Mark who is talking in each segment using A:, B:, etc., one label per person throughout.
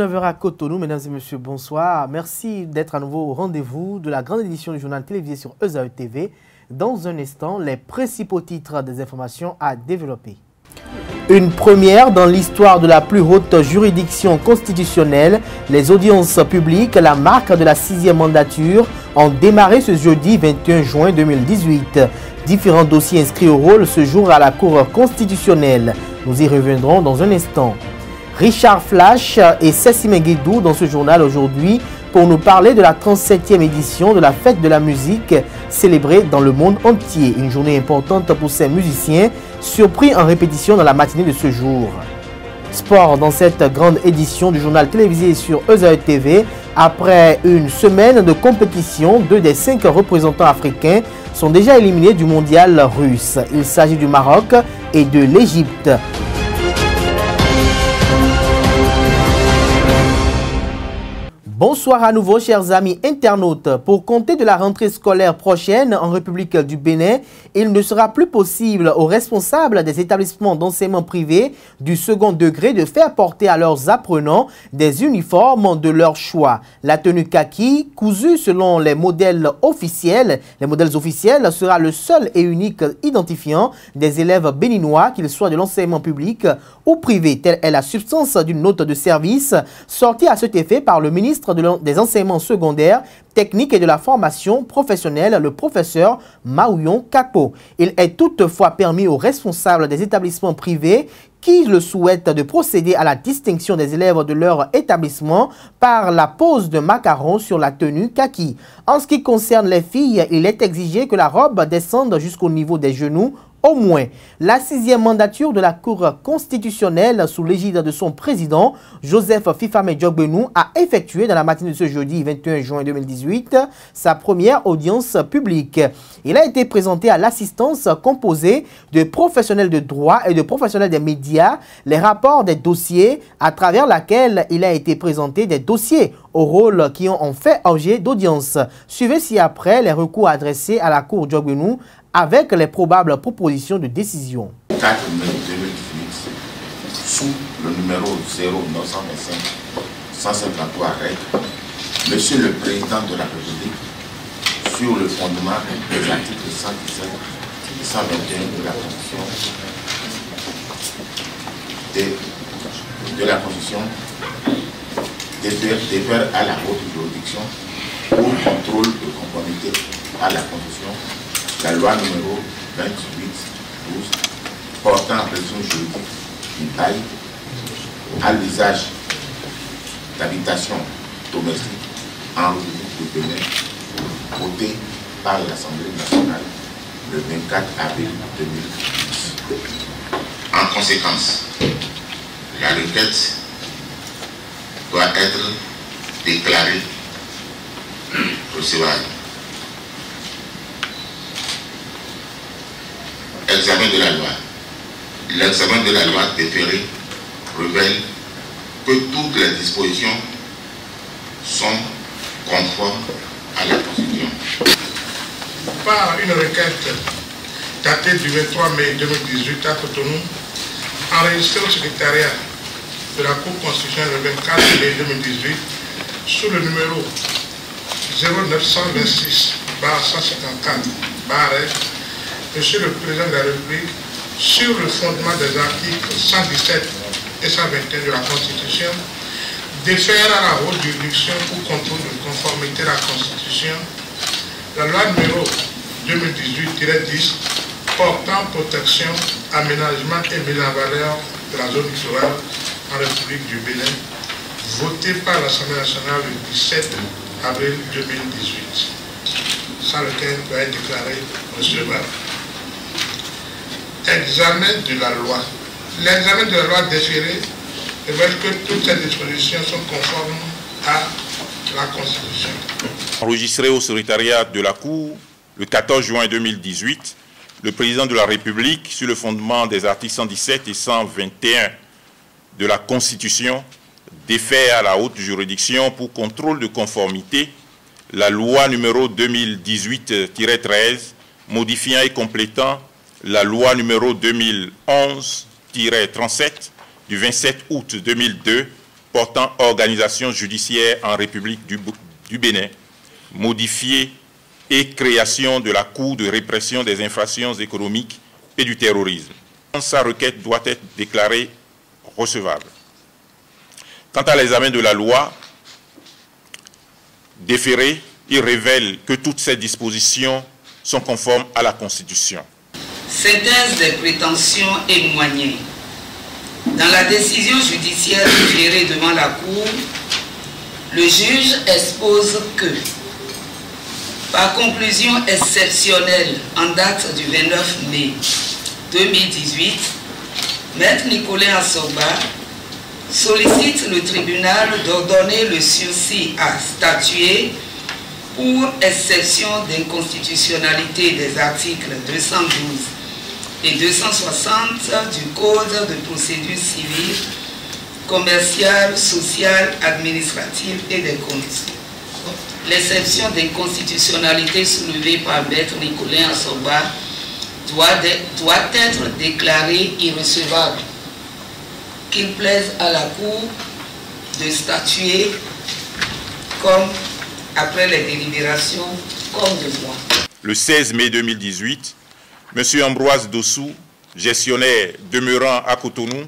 A: 19 h à Cotonou, mesdames et messieurs, bonsoir. Merci d'être à nouveau au rendez-vous de la grande édition du journal télévisé sur ESAE TV. Dans un instant, les principaux titres des informations à développer. Une première dans l'histoire de la plus haute juridiction constitutionnelle, les audiences publiques, la marque de la 6e mandature, ont démarré ce jeudi 21 juin 2018. Différents dossiers inscrits au rôle ce jour à la Cour constitutionnelle. Nous y reviendrons dans un instant. Richard Flash et Cécile Guédou dans ce journal aujourd'hui pour nous parler de la 37e édition de la fête de la musique célébrée dans le monde entier. Une journée importante pour ces musiciens, surpris en répétition dans la matinée de ce jour. Sport dans cette grande édition du journal télévisé sur ESAE TV. Après une semaine de compétition, 2 des 5 représentants africains sont déjà éliminés du mondial russe. Il s'agit du Maroc et de l'Égypte. Bonsoir à nouveau, chers amis internautes. Pour compter de la rentrée scolaire prochaine en République du Bénin, il ne sera plus possible aux responsables des établissements d'enseignement privé du second degré de faire porter à leurs apprenants des uniformes de leur choix. La tenue kaki, cousue selon les modèles officiels, sera le seul et unique identifiant des élèves béninois, qu'ils soient de l'enseignement public ou privé. Telle est la substance d'une note de service sortie à cet effet par le ministre des enseignements secondaires, techniques et de la formation professionnelle, le professeur Maouyon Kakpo. Il est toutefois permis aux responsables des établissements privés qui le souhaitent de procéder à la distinction des élèves de leur établissement par la pose de macarons sur la tenue kaki. En ce qui concerne les filles, il est exigé que la robe descende jusqu'au niveau des genoux au moins. La 6e mandature de la Cour constitutionnelle sous l'égide de son président, Joseph Fifame Djogbenou, a effectué dans la matinée de ce jeudi 21 juin 2018 sa première audience publique. Il a été présenté à l'assistance composée de professionnels de droit et de professionnels des médias, les rapports des dossiers à travers laquelle il a été présenté des dossiers au rôle qui ont fait objet d'audience. Suivez ci-après les recours adressés à la Cour Djogbenou avec les probables propositions de décision.
B: 4 mai 2018, sous le numéro 0925 153 règles, Monsieur le Président de la République, sur le fondement des articles 117 et 121 de la Constitution, défère à la haute juridiction pour contrôle de conformité à la Constitution la loi numéro 28/12 portant prévision juridique du bail à l'usage d'habitation domestique en République du Bénin, votée par l'Assemblée nationale le 24 avril 2010. En conséquence, la requête doit être déclarée recevable. Examen de la loi. L'examen de la loi déférée révèle que toutes les dispositions sont conformes à la Constitution.
C: Par une requête datée du 23 mai 2018 à Cotonou, enregistrée au secrétariat de la Cour constitutionnelle le 24 mai 2018 sous le numéro 0926/154/, Monsieur le Président de la République, sur le fondement des articles 117 et 121 de la Constitution, défère à la haute juridiction pour contrôle de conformité à la Constitution la loi numéro 2018-10 portant protection, aménagement et mise en valeur de la zone littorale en République du Bénin, votée par l'Assemblée nationale le 17 avril 2018, sans lequel doit être déclaré recevable. Examen de la loi. L'examen de la loi déférée révèle que toutes ces dispositions sont conformes à la Constitution.
D: Enregistré au secrétariat de la Cour le 14 juin 2018, le Président de la République, sur le fondement des articles 117 et 121 de la Constitution, défère à la haute juridiction pour contrôle de conformité la loi numéro 2018-13 modifiant et complétant la loi numéro 2011-37 du 27 août 2002 portant organisation judiciaire en République du Bénin, modifiée et création de la Cour de répression des infractions économiques et du terrorisme. Sa requête doit être déclarée recevable. Quant à l'examen de la loi déférée, il révèle que toutes ces dispositions sont conformes à la Constitution.
E: Synthèse des prétentions éloignées. Dans la décision judiciaire déférée devant la Cour, le juge expose que, par conclusion exceptionnelle en date du 29 mai 2018, Maître Nicolas Asogba sollicite le tribunal d'ordonner le sursis à statuer pour exception d'inconstitutionnalité des articles 212 et 260 du Code de procédure civile, commerciale, sociale, administrative et des comptes. L'exception d'inconstitutionnalité soulevée par Maître Nicolas Asogba doit être déclarée irrecevable, qu'il plaise à la Cour de statuer comme après les délibérations comme de droit.
D: Le 16 mai 2018, M. Ambroise Dossou, gestionnaire demeurant à Cotonou,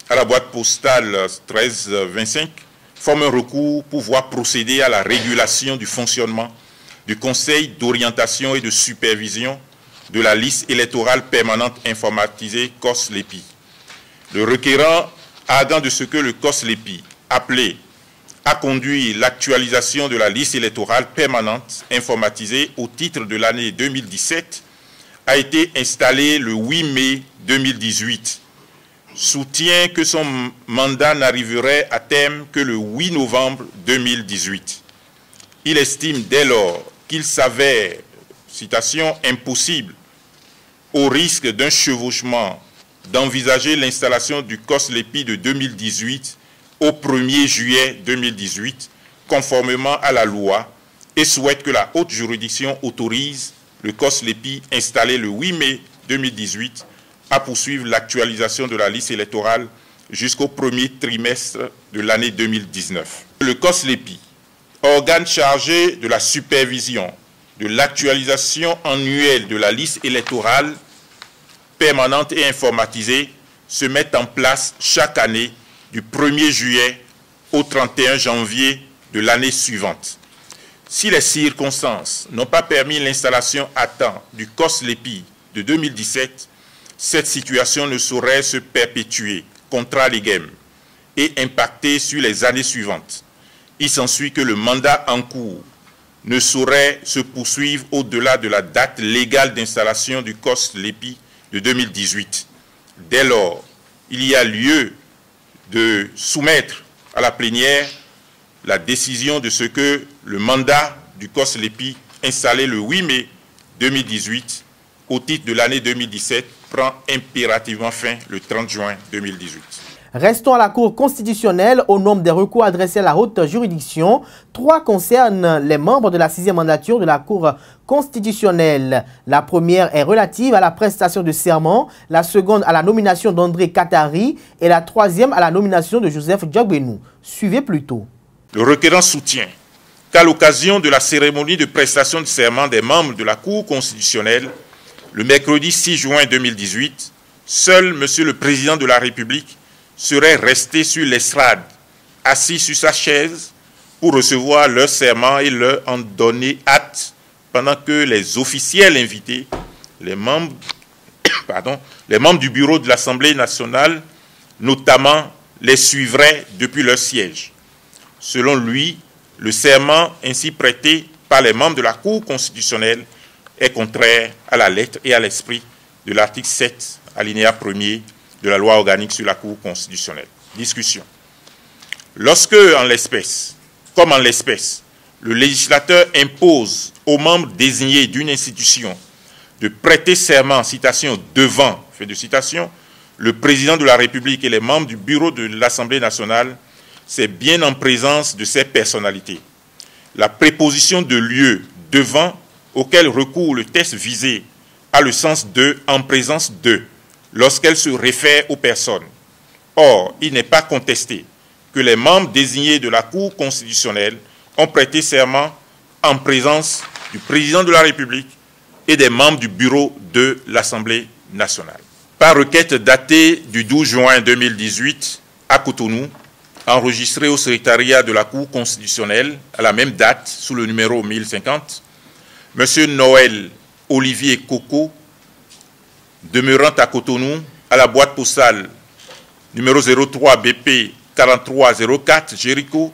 D: à la boîte postale 1325, forme un recours pour voir procéder à la régulation du fonctionnement du Conseil d'orientation et de supervision de la liste électorale permanente informatisée COS-LEPI. Le requérant, ardent de ce que le COS-LEPI appelé à conduire l'actualisation de la liste électorale permanente informatisée au titre de l'année 2017, a été installé le 8 mai 2018. Soutient que son mandat n'arriverait à terme que le 8 novembre 2018. Il estime dès lors qu'il s'avère, citation, impossible, au risque d'un chevauchement, d'envisager l'installation du COS-LEPI de 2018 au 1er juillet 2018, conformément à la loi, et souhaite que la haute juridiction autorise le COS-LEPI installé le 8 mai 2018 à poursuivre l'actualisation de la liste électorale jusqu'au premier trimestre de l'année 2019. Le COS-LEPI, organe chargé de la supervision de l'actualisation annuelle de la liste électorale permanente et informatisée, se met en place chaque année du 1er juillet au 31 janvier de l'année suivante. Si les circonstances n'ont pas permis l'installation à temps du COS-LEPI de 2017, cette situation ne saurait se perpétuer contra legem et impacter sur les années suivantes. Il s'ensuit que le mandat en cours ne saurait se poursuivre au-delà de la date légale d'installation du COS-LEPI de 2018. Dès lors, il y a lieu de soumettre à la plénière la décision de ce que le mandat du COS-LEPI installé le 8 mai 2018 au titre de l'année 2017 prend impérativement fin le 30 juin 2018.
A: Restons à la Cour constitutionnelle. Au nombre des recours adressés à la haute juridiction, 3 concernent les membres de la 6e mandature de la Cour constitutionnelle. La première est relative à la prestation de serment, la seconde à la nomination d'André Katari et la troisième à la nomination de Joseph Djogbenou. Suivez plutôt.
D: Le requérant soutient qu'à l'occasion de la cérémonie de prestation de serment des membres de la Cour constitutionnelle, le mercredi 6 juin 2018, seul M. le Président de la République serait resté sur l'estrade, assis sur sa chaise, pour recevoir leur serment et leur en donner acte, pendant que les officiels invités, les membres du bureau de l'Assemblée nationale, notamment, les suivraient depuis leur siège. Selon lui, le serment ainsi prêté par les membres de la Cour constitutionnelle est contraire à la lettre et à l'esprit de l'article 7, alinéa 1er de la loi organique sur la Cour constitutionnelle. Discussion. Lorsque, en l'espèce, comme en l'espèce, le législateur impose aux membres désignés d'une institution de prêter serment, citation, devant, fait de citation, le président de la République et les membres du bureau de l'Assemblée nationale, c'est bien en présence de ces personnalités. La préposition de lieu devant, auquel recourt le texte visé, a le sens de en présence de, lorsqu'elle se réfère aux personnes. Or, il n'est pas contesté que les membres désignés de la Cour constitutionnelle ont prêté serment en présence du président de la République et des membres du bureau de l'Assemblée nationale. Par requête datée du 12 juin 2018 à Cotonou, enregistrée au secrétariat de la Cour constitutionnelle à la même date sous le numéro 1050, M. Noël Olivier Coco, demeurant à Cotonou, à la boîte postale numéro 03 BP 4304 Jéricho,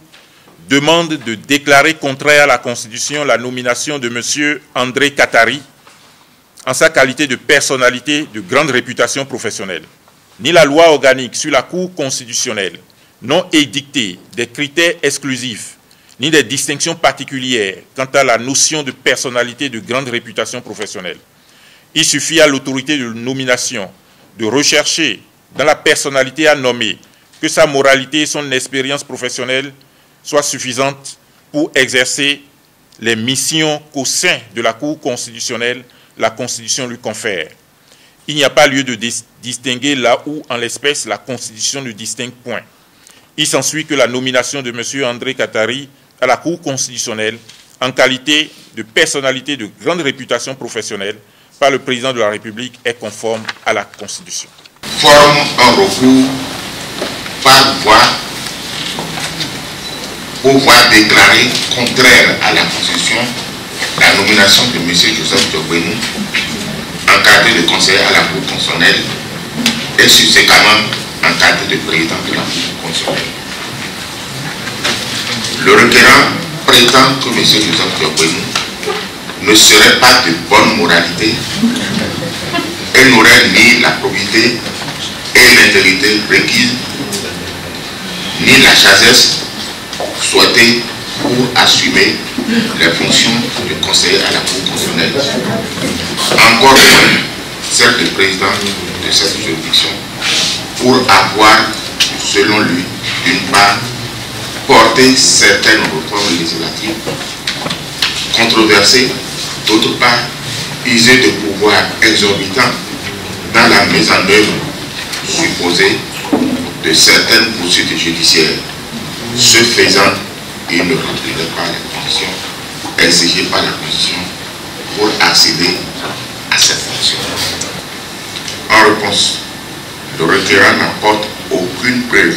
D: demande de déclarer contraire à la Constitution la nomination de M. André Katari en sa qualité de personnalité de grande réputation professionnelle. Ni la loi organique sur la Cour constitutionnelle n'ont édicté des critères exclusifs ni des distinctions particulières quant à la notion de personnalité de grande réputation professionnelle. Il suffit à l'autorité de nomination de rechercher dans la personnalité à nommer que sa moralité et son expérience professionnelle soient suffisantes pour exercer les missions qu'au sein de la Cour constitutionnelle, la Constitution lui confère. Il n'y a pas lieu de distinguer là où, en l'espèce, la Constitution ne distingue point. Il s'ensuit que la nomination de M. André Katari à la Cour constitutionnelle, en qualité de personnalité de grande réputation professionnelle, par le président de la République est conforme à la Constitution.
B: Forme un recours par voie pour voie déclarée contraire à la Constitution la nomination de M. Joseph Diogbenou en qualité de conseiller à la Cour constitutionnelle et subséquemment en qualité de président de la Cour constitutionnelle. Le requérant prétend que M. Joseph Diogbenou ne serait pas de bonne moralité et n'aurait ni la probité et l'intégrité requises, ni la sagesse souhaitée pour assumer les fonctions de conseiller à la Cour constitutionnelle. Encore moins celle de président de cette juridiction pour avoir, selon lui, d'une part, porté certaines réformes législatives controversées, d'autre part, user de pouvoirs exorbitants dans la mise en œuvre supposée de certaines poursuites judiciaires. Ce faisant, il ne remplirait pas les conditions exigées par la Constitution pour accéder à cette fonction. En réponse, le requérant n'apporte aucune preuve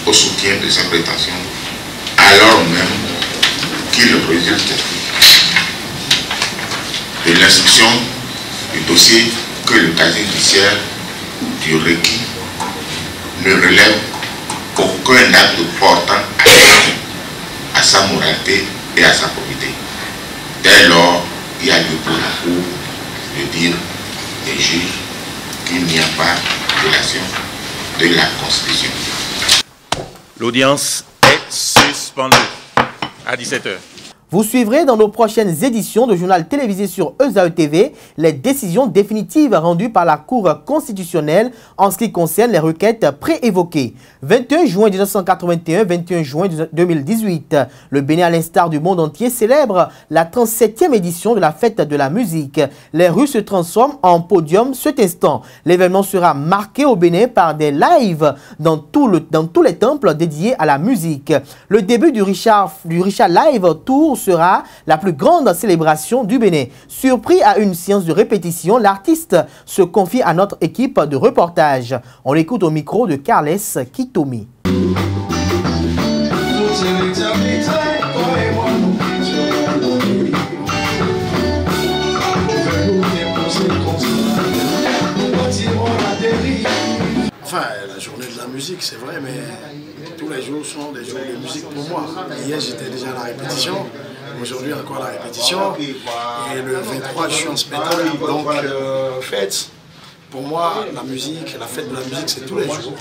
B: au soutien de sa prétention, alors même qu'il résulte de l'instruction du dossier que le casier judiciaire du requis ne relève aucun acte portant à sa moralité et à sa probité. Dès lors, il y a lieu pour la Cour de dire des juges qu'il n'y a pas de violation de la Constitution.
D: L'audience est suspendue à 17h.
A: Vous suivrez dans nos prochaines éditions de journal télévisé sur ESAE TV les décisions définitives rendues par la Cour constitutionnelle en ce qui concerne les requêtes préévoquées. 21 juin 1981, 21 juin 2018, le Bénin, à l'instar du monde entier, célèbre la 37e édition de la fête de la musique. Les rues se transforment en podium cet instant. L'événement sera marqué au Bénin par des lives dans tous les temples dédiés à la musique. Le début du Richard Live Tour sera la plus grande célébration du Bénin. Surpris à une séance de répétition, l'artiste se confie à notre équipe de reportage. On l'écoute au micro de Carles Kitomi.
F: Enfin, la journée de la musique, c'est vrai, mais tous les jours sont des jours de musique pour moi. Hier, j'étais déjà à la répétition, aujourd'hui encore à la répétition, et le 23, je suis en spectacle. Donc, fête, pour moi, la musique, la fête de la musique, c'est tous les jours.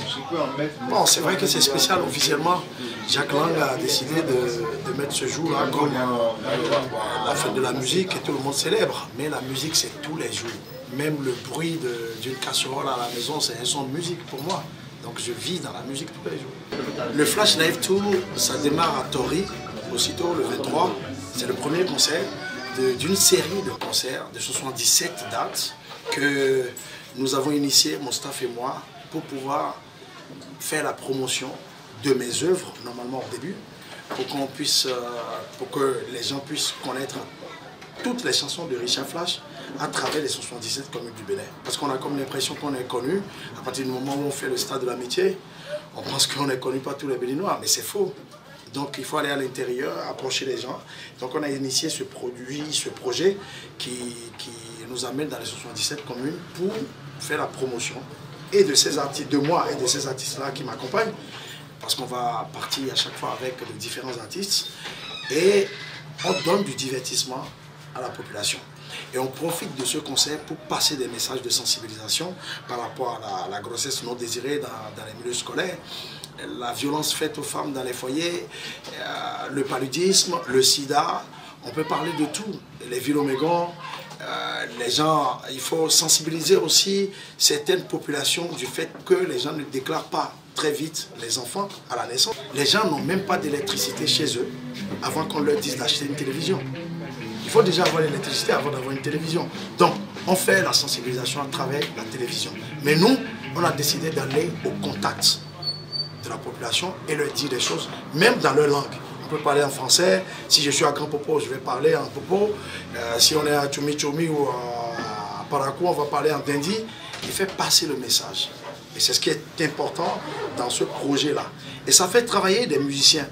F: Bon, c'est vrai que c'est spécial officiellement. Jacques Lang a décidé de mettre ce jour-là comme la fête de la musique et tout le monde célèbre. Mais la musique, c'est tous les jours. Même le bruit d'une casserole à la maison, c'est un son de musique pour moi. Donc je vis dans la musique tous les jours. Le Flash Live Tour, ça démarre à Tori, aussitôt le 23. C'est le premier concert d'une série de concerts de 77 dates que nous avons initié, mon staff et moi, pour pouvoir faire la promotion de mes œuvres, normalement au début, pour que les gens puissent connaître toutes les chansons de Richard Flash à travers les 77 communes du Bénin. Parce qu'on a comme l'impression qu'on est connu, à partir du moment où on fait le stade de l'amitié, on pense qu'on est connu par tous les Béninois, mais c'est faux. Donc il faut aller à l'intérieur, approcher les gens. Donc on a initié ce projet qui nous amène dans les 77 communes pour faire la promotion et de ces artistes, de moi et de ces artistes-là qui m'accompagnent. Parce qu'on va partir à chaque fois avec de différents artistes et on donne du divertissement à la population. Et on profite de ce concert pour passer des messages de sensibilisation par rapport à la grossesse non désirée dans les milieux scolaires, la violence faite aux femmes dans les foyers, le paludisme, le sida, on peut parler de tout, les vilomégons, les gens, il faut sensibiliser aussi certaines populations du fait que les gens ne déclarent pas très vite les enfants à la naissance. Les gens n'ont même pas d'électricité chez eux avant qu'on leur dise d'acheter une télévision. Il faut déjà avoir l'électricité avant d'avoir une télévision. Donc, on fait la sensibilisation à travers la télévision. Mais nous, on a décidé d'aller au contact de la population et leur dire des choses, même dans leur langue. On peut parler en français. Si je suis à Grand Popo, je vais parler en Popo. Si on est à Tchoumi Tchoumi ou à Parakou, on va parler en Dindi. Il fait passer le message. Et c'est ce qui est important dans ce projet-là. Et ça fait travailler des musiciens.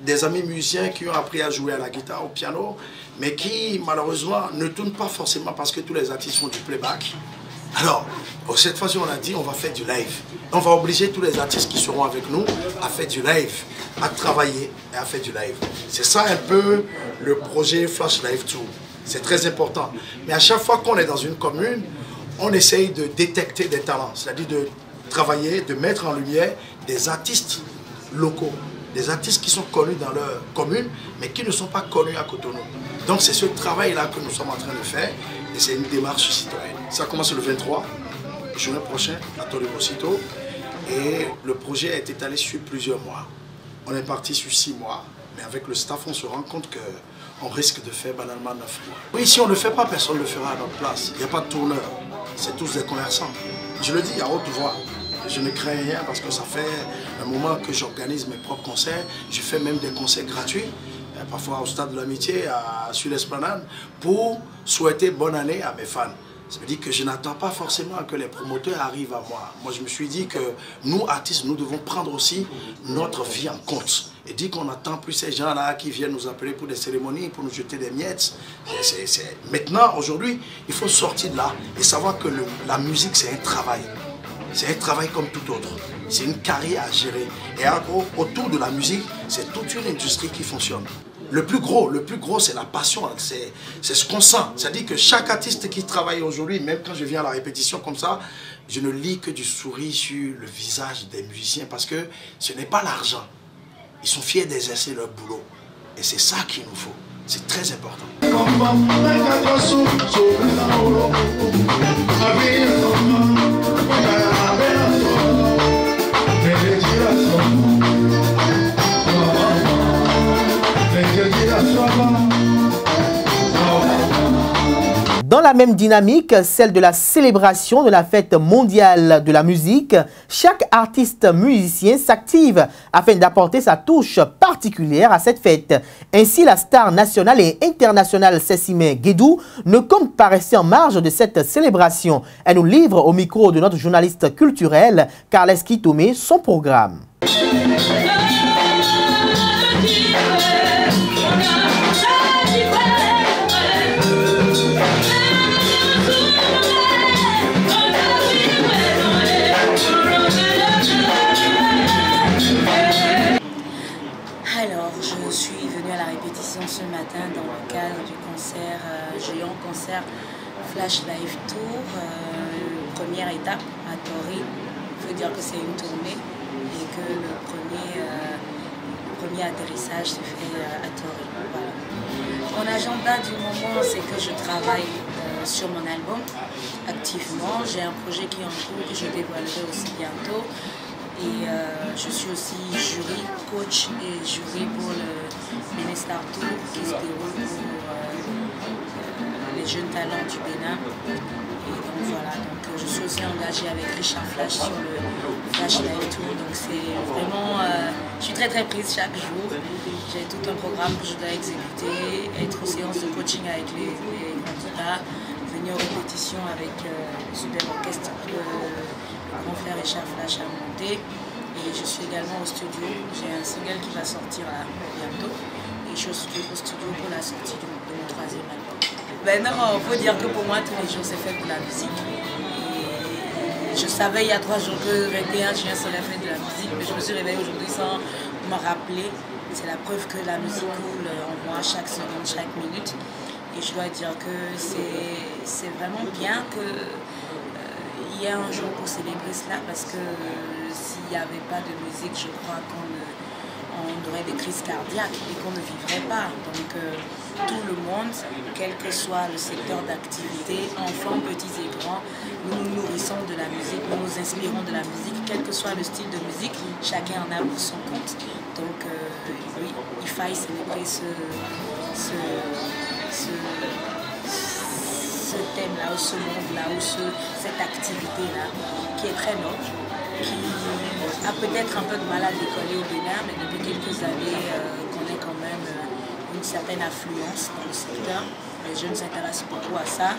F: Des amis musiciens qui ont appris à jouer à la guitare, au piano, mais qui malheureusement ne tournent pas forcément parce que tous les artistes font du playback. Alors, cette fois-ci, on a dit on va faire du live. On va obliger tous les artistes qui seront avec nous à faire du live, à travailler et à faire du live. C'est ça un peu le projet Flash Live Tour. C'est très important. Mais à chaque fois qu'on est dans une commune, on essaye de détecter des talents, c'est-à-dire de travailler, de mettre en lumière des artistes locaux. Des artistes qui sont connus dans leur commune, mais qui ne sont pas connus à Cotonou. Donc c'est ce travail-là que nous sommes en train de faire, et c'est une démarche citoyenne. Ça commence le 23, juin prochain, à Toribosito, et le projet est étalé sur plusieurs mois. On est parti sur 6 mois, mais avec le staff, on se rend compte qu'on risque de faire banalement 9 mois. Oui, si on ne le fait pas, personne ne le fera à notre place. Il n'y a pas de tourneur, c'est tous des commerçants. Je le dis à haute voix. Je ne crains rien parce que ça fait un moment que j'organise mes propres concerts. Je fais même des concerts gratuits, parfois au Stade de l'Amitié, sur l'Esplanade, pour souhaiter bonne année à mes fans. Ça veut dire que je n'attends pas forcément que les promoteurs arrivent à moi. Moi, je me suis dit que nous, artistes, nous devons prendre aussi notre vie en compte. Et dire qu'on n'attend plus ces gens-là qui viennent nous appeler pour des cérémonies, pour nous jeter des miettes. Maintenant, aujourd'hui, il faut sortir de là et savoir que la musique, c'est un travail. C'est un travail comme tout autre. C'est une carrière à gérer. Et autour de la musique, c'est toute une industrie qui fonctionne. Le plus gros, c'est la passion. C'est ce qu'on sent. C'est-à-dire que chaque artiste qui travaille aujourd'hui, même quand je viens à la répétition comme ça, je ne lis que du sourire sur le visage des musiciens parce que ce n'est pas l'argent. Ils sont fiers d'exercer leur boulot. Et c'est ça qu'il nous faut. C'est très important.
A: Dans la même dynamique, celle de la célébration de la fête mondiale de la musique, chaque artiste musicien s'active afin d'apporter sa touche particulière à cette fête. Ainsi, la star nationale et internationale Sessimé Guédou ne compte pas rester en marge de cette célébration. Elle nous livre au micro de notre journaliste culturel, Carles Kitomé, son programme.
G: Ce matin dans le cadre du concert géant concert Flash Live Tour, première étape à Tori. Il faut dire que c'est une tournée et que le premier atterrissage se fait à Tori. Voilà. Mon agenda du moment, c'est que je travaille sur mon album activement. J'ai un projet qui est en cours que je dévoilerai aussi bientôt. Et je suis aussi jury, coach et jury pour le Bénin Star Tour qui se déroule pour les jeunes talents du Bénin. Et donc voilà, donc je suis aussi engagée avec Richard Flash sur le Flash Live Tour. Donc c'est vraiment, je suis très prise chaque jour. J'ai tout un programme que je dois exécuter, être aux séances de coaching avec les candidats, venir aux répétitions avec le super orchestre que le grand frère Richard Flash a monté. Et je suis également au studio. J'ai un single qui va sortir là, bientôt. Et je suis au studio pour la sortie de mon 3e album. Ben non, il faut dire que pour moi, tous les jours, c'est fait de la musique. Et je savais il y a 3 jours que 21 juin serait fait de la musique, mais je me suis réveillée aujourd'hui sans me rappeler. C'est la preuve que la musique coule en moi chaque seconde, chaque minute. Et je dois dire que c'est vraiment bien qu'il y ait un jour pour célébrer cela, parce que s'il n'y avait pas de musique, je crois qu'on aurait des crises cardiaques et qu'on ne vivrait pas. Donc tout le monde, quel que soit le secteur d'activité, enfants, petits et grands, nous nous nourrissons de la musique, nous nous inspirons de la musique, quel que soit le style de musique, chacun en a pour son compte. Donc oui, il faille célébrer ce thème-là, ou ce monde-là, ou cette activité-là, qui est très noble, qui a peut-être un peu de mal à décoller au Bénin, mais depuis quelques années, connaît quand même une certaine affluence dans le secteur. Les jeunes s'intéressent beaucoup à ça.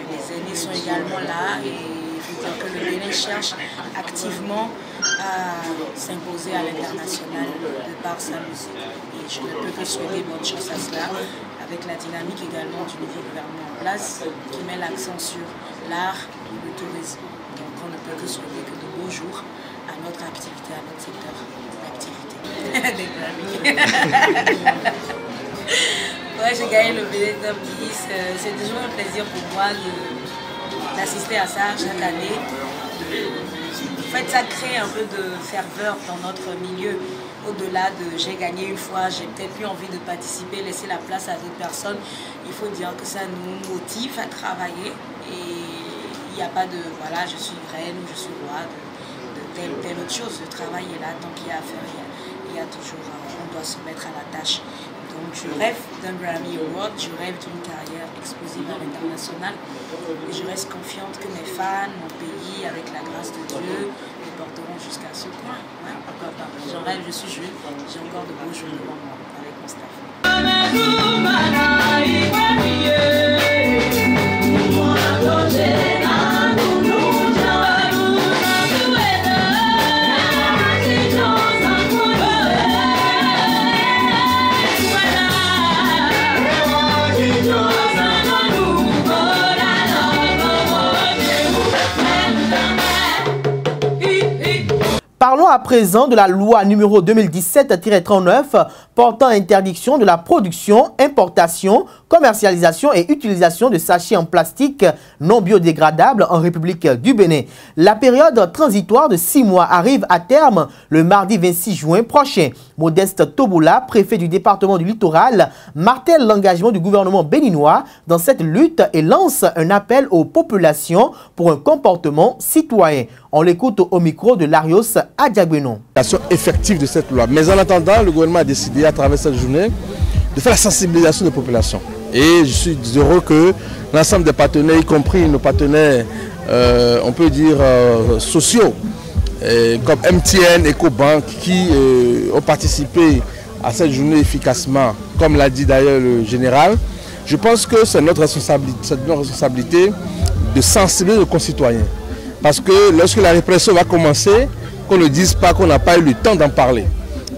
G: Les aînés sont également là, et il faut dire que le Bénin cherche activement à s'imposer à l'international de par sa musique. Et je ne peux que souhaiter bonne chance à cela, avec la dynamique également du nouveau gouvernement en place, qui met l'accent sur l'art et le tourisme. Donc on ne peut que souhaiter que de beaux jours à notre activité, à notre secteur d'activité. Ouais, j'ai gagné le BD Top 10. C'est toujours un plaisir pour moi d'assister à ça chaque année. En fait, ça crée un peu de ferveur dans notre milieu. Au-delà de j'ai gagné une fois, j'ai peut-être plus envie de participer, laisser la place à d'autres personnes. Il faut dire que ça nous motive à travailler. Et il n'y a pas de voilà, je suis reine ou je suis roi de telle autre chose. Le travail est là, tant qu'il y a à faire, il y a toujours, on doit se mettre à la tâche. Donc je rêve d'un Grammy Award, je rêve d'une carrière explosive à l'international. Et je reste confiante que mes fans, mon pays, avec la grâce de Dieu, les porteront jusqu'à ce point. Ouais, pourquoi pas. J'en rêve, je suis jeune, j'ai encore de beaux jours devant moi avec mon staff.
A: Parlons à présent de la loi numéro 2017-39 portant interdiction de la production, importation, commercialisation et utilisation de sachets en plastique non biodégradables en République du Bénin. La période transitoire de 6 mois arrive à terme le mardi 26 juin prochain. Modeste Toboula, préfet du département du Littoral, martèle l'engagement du gouvernement béninois dans cette lutte et lance un appel aux populations pour un comportement citoyen. On l'écoute au micro de Larios Adjagbenon.
H: Effective de cette loi. Mais en attendant, le gouvernement a décidé à travers cette journée de faire la sensibilisation des populations. Et je suis heureux que l'ensemble des partenaires, y compris nos partenaires, on peut dire sociaux, comme MTN, EcoBank, qui ont participé à cette journée efficacement, comme l'a dit d'ailleurs le général. Je pense que c'est notre responsabilité de sensibiliser nos concitoyens. Parce que lorsque la répression va commencer, qu'on ne dise pas qu'on n'a pas eu le temps d'en parler.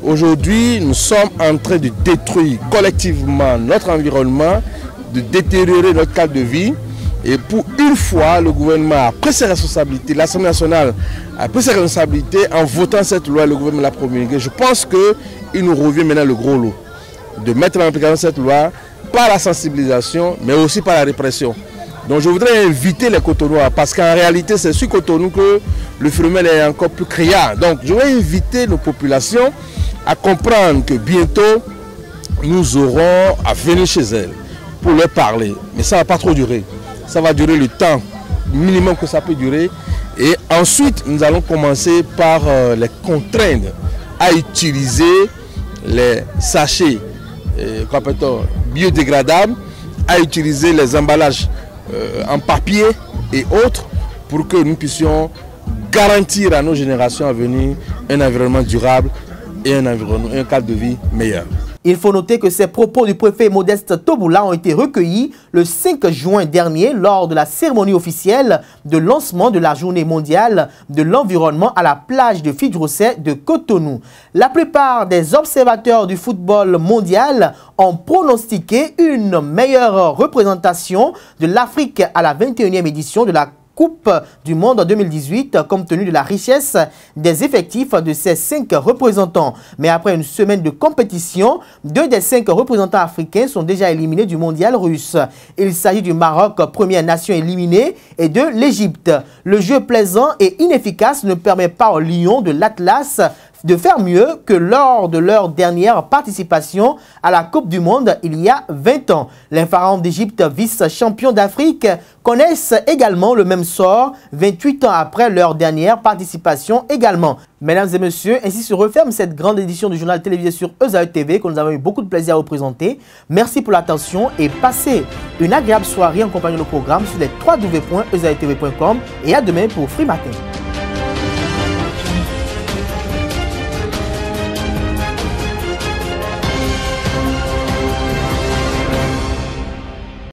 H: Aujourd'hui, nous sommes en train de détruire collectivement notre environnement, de détériorer notre cadre de vie. Et pour une fois, le gouvernement a pris ses responsabilités, l'Assemblée nationale a pris ses responsabilités en votant cette loi, le gouvernement l'a promulguée. Je pense qu'il nous revient maintenant le gros lot de mettre en application cette loi par la sensibilisation, mais aussi par la répression. Donc je voudrais inviter les Cotonois, parce qu'en réalité c'est sur Cotonou que le phénomène est encore plus criard. Donc je vais inviter nos populations à comprendre que bientôt nous aurons à venir chez elles pour leur parler. Mais ça ne va pas trop durer. Ça va durer le temps minimum que ça peut durer. Et ensuite nous allons commencer par les contraindre à utiliser les sachets biodégradables, à utiliser les emballages en papier et autres pour que nous puissions garantir à nos générations à venir un environnement durable et un cadre de vie meilleur.
A: Il faut noter que ces propos du préfet Modeste Toboula ont été recueillis le 5 juin dernier lors de la cérémonie officielle de lancement de la journée mondiale de l'environnement à la plage de Fidjrosset de Cotonou. La plupart des observateurs du football mondial ont pronostiqué une meilleure représentation de l'Afrique à la 21e édition de la Coupe du Monde en 2018, compte tenu de la richesse des effectifs de ces 5 représentants. Mais après une semaine de compétition, 2 des 5 représentants africains sont déjà éliminés du mondial russe. Il s'agit du Maroc, première nation éliminée, et de l'Égypte. Le jeu plaisant et inefficace ne permet pas aux Lions de l'Atlas de faire mieux que lors de leur dernière participation à la Coupe du Monde il y a 20 ans. Les Pharaons d'Égypte, vice-champions d'Afrique, connaissent également le même sort 28 ans après leur dernière participation également. Mesdames et messieurs, ainsi se referme cette grande édition du journal télévisé sur Ezaïe TV que nous avons eu beaucoup de plaisir à vous présenter. Merci pour l'attention et passez une agréable soirée en compagnie de nos programmes sur les www.ezaïetv.com et à demain pour Free Matin.